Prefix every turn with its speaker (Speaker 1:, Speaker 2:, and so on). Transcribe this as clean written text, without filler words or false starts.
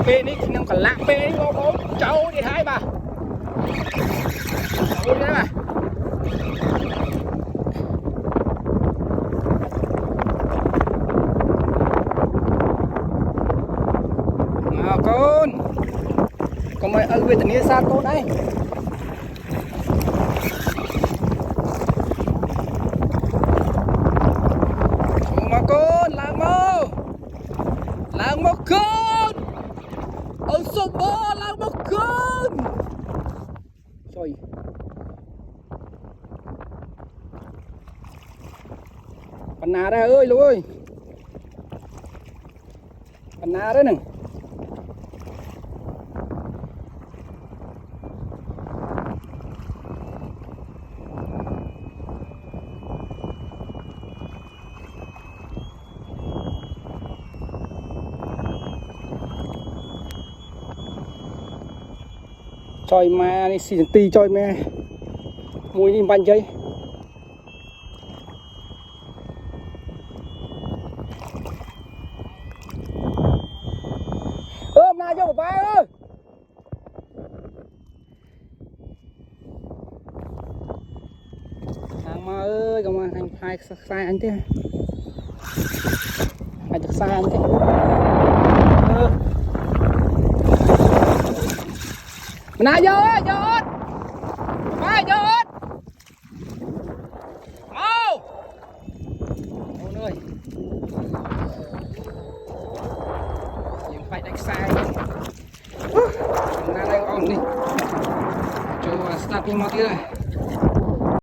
Speaker 1: bên ấy thì nó còn lạng bên ấy bố cháu đi hai bà cháu đi bà nào con mày ở bên tận xa con đây mà con lang một con ở sông bò lang một con rồi phần nào đây ơi luôn ơi phần nào đấy nè choi ma đi xì ti choi ma mùi đi bánh chơi ôm na cho ba ơi thằng ma ơi còn mà anh hai sai anh thế anh được sai anh thế nãy vô phải vô mau ôi ơi nhưng phải đánh sai nãy đây on đi cho start đi một nữa